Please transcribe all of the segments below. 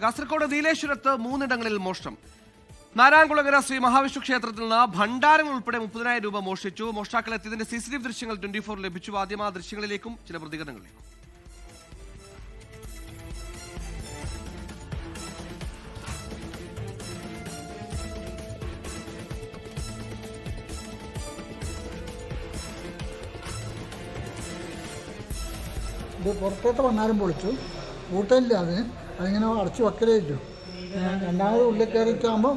കാസർഗോഡ് നീലേശ്വരത്ത് 3 ഇടങ്ങളിൽ മോഷണം. നാരായണകുളങ്ങര ശ്രീ മഹാവിഷ്ണു ക്ഷേത്രത്തിൽ നിന്ന് ഭണ്ഡാരങ്ങൾ ഉൾപ്പെടെ 30,000 രൂപ മോഷ്ടിച്ചു. മോഷ്ടാക്കൾ എത്തിയതിന്റെ CCTV ദൃശ്യങ്ങൾ 24 ലഭിച്ചു. ആദ്യം ആ ദൃശ്യങ്ങളിലേക്കും ചില പ്രതികരണങ്ങളിലേക്കും. ഇത് പുറത്തോട്ട് വന്നാലും പൊളിച്ചു, കൂട്ടമില്ല. അതിങ്ങനെ അടച്ചു വെക്കലേറ്റു. രണ്ടാമത് ഉള്ളിൽ കയറിയിട്ടാകുമ്പോൾ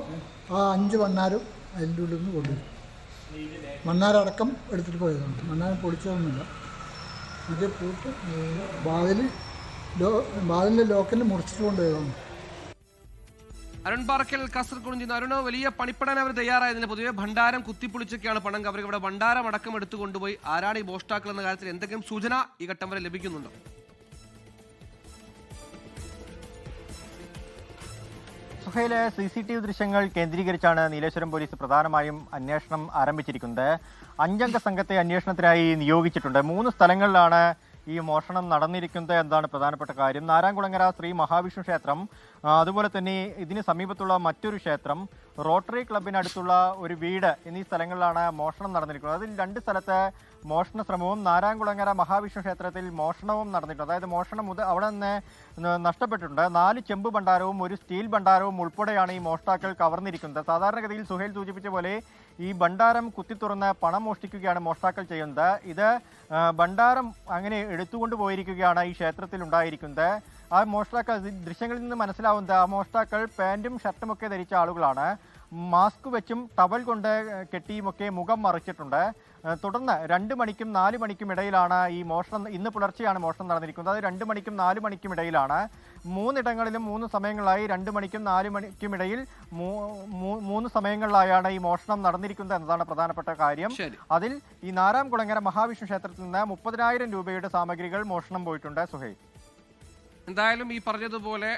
ആ 5 വണ്ണാരും അതിൻ്റെ ഉള്ളിൽ നിന്ന് കൊണ്ടുപോയി. മണ്ണാരടക്കം എടുത്തിട്ട് പോയതാണ്. മണ്ണാരം പൊളിച്ചതൊന്നുമില്ല. ഇത് പൂട്ട് വാതിലിൻ്റെ ലോക്കലിൽ മുറിച്ചിട്ട് കൊണ്ടുപോയതാണ്. അരുൺ പാറക്കൽ, കാസർഗോഡ് നിന്ന്. അരുൺ, വലിയ പണിപ്പെടാൻ അവർ തയ്യാറായതിന് പൊതുവെ ഭണ്ഡാരം കുത്തിപ്പൊളിച്ചൊക്കെയാണ് പണം. അവർ ഇവിടെ ഭണ്ഡാരം അടക്കം എടുത്തു കൊണ്ടുപോയി. ആരാണ് ഈ മോഷ്ടാക്കൾ എന്ന കാര്യത്തിൽ എന്തെങ്കിലും സൂചന ഈ ഘട്ടം വരെ ലഭിക്കുന്നുണ്ടോ? സുഹൈലെ, CCTV ദൃശ്യങ്ങൾ കേന്ദ്രീകരിച്ചാണ് നീലേശ്വരം പോലീസ് പ്രധാനമായും അന്വേഷണം ആരംഭിച്ചിരിക്കുന്നത്. 5 അംഗ സംഘത്തെ അന്വേഷണത്തിനായി നിയോഗിച്ചിട്ടുണ്ട്. 3 സ്ഥലങ്ങളിലാണ് ഈ മോഷണം നടന്നിരിക്കുന്നത് എന്നതാണ് പ്രധാനപ്പെട്ട കാര്യം. നാരായണകുളങ്ങര ശ്രീ മഹാവിഷ്ണു ക്ഷേത്രം, അതുപോലെ തന്നെ ഇതിന് സമീപത്തുള്ള മറ്റൊരു ക്ഷേത്രം, റോട്ടറി ക്ലബിനടുത്തുള്ള ഒരു വീട് എന്നീ സ്ഥലങ്ങളിലാണ് മോഷണം നടന്നിരിക്കുന്നത്. അതിൽ 2 സ്ഥലത്ത് മോഷണ ശ്രമവും നാരായണകുളങ്ങര മഹാവിഷ്ണു ക്ഷേത്രത്തിൽ മോഷണവും നടന്നിട്ടുണ്ട്. അതായത് മോഷണം അവിടെ നിന്ന് നഷ്ടപ്പെട്ടിട്ടുണ്ട്. 4 ചെമ്പ് ഭണ്ഡാരവും 1 സ്റ്റീൽ ഭണ്ഡാരവും ഉൾപ്പെടെയാണ് ഈ മോഷ്ടാക്കൾ കവർന്നിരിക്കുന്നത്. സാധാരണഗതിയിൽ സുഹൈൽ സൂചിപ്പിച്ച പോലെ ഈ ഭണ്ഡാരം കുത്തിത്തുറന്ന് പണം മോഷ്ടിക്കുകയാണ് മോഷ്ടാക്കൾ ചെയ്യുന്നത്. ഇത് ഭണ്ഡാരം അങ്ങനെ എടുത്തുകൊണ്ട് പോയിരിക്കുകയാണ് ഈ ക്ഷേത്രത്തിൽ ഉണ്ടായിരിക്കുന്നത്. ആ മോഷ്ടാക്കൾ, ദൃശ്യങ്ങളിൽ നിന്ന് മനസ്സിലാവുന്നത്, ആ മോഷ്ടാക്കൾ പാൻറ്റും ഷർട്ടുമൊക്കെ ധരിച്ച ആളുകളാണ്. മാസ്ക് വെച്ചും ടവൽ കൊണ്ട് കെട്ടിയുമൊക്കെ മുഖം മറിച്ചിട്ടുണ്ട്. തുടർന്ന് 2 മണിക്കും 4 മണിക്കും ഇടയിലാണ് ഈ മോഷണം. ഇന്ന് പുലർച്ചെയാണ് മോഷണം നടന്നിരിക്കുന്നത്. അത് 2 മണിക്കും 4 മണിക്കും ഇടയിലാണ്. 3 ഇടങ്ങളിലും 3 സമയങ്ങളായി 2 മണിക്കും 4 മണിക്കും ഇടയിൽ 3 സമയങ്ങളിലായാണ് ഈ മോഷണം നടന്നിരിക്കുന്നത് എന്നതാണ് പ്രധാനപ്പെട്ട കാര്യം. അതിൽ ഈ നാരായണകുളങ്ങര മഹാവിഷ്ണു ക്ഷേത്രത്തിൽ നിന്ന് 30,000 രൂപയുടെ സാമഗ്രികൾ മോഷണം പോയിട്ടുണ്ട്. സുഹൈൽ, എന്തായാലും ഈ പറഞ്ഞതുപോലെ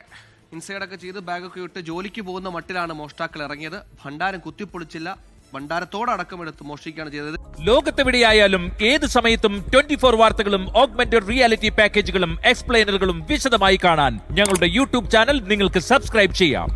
ഇൻസൈഡൊക്കെ ചെയ്ത് ബാഗൊക്കെ ഇട്ട് ജോലിക്ക് പോകുന്ന മട്ടിലാണ് മോഷ്ടാക്കൾ ഇറങ്ങിയത്. ഭണ്ഡാരം കുത്തിപ്പൊളിച്ചില്ല, ഭണ്ഡാരത്തോടക്കം എടുത്ത് മോഷ്ടിക്കുകയാണ് ചെയ്തത്. ലോകത്തെവിടെയായാലും ഏത് സമയത്തും 24 വാർത്തകളും ഓഗ്മെന്റഡ് റിയാലിറ്റി പാക്കേജുകളും എക്സ്പ്ലെയിനറുകളും വിശദമായി കാണാൻ ഞങ്ങളുടെ YouTube ചാനൽ നിങ്ങൾക്ക് സബ്സ്ക്രൈബ് ചെയ്യാം.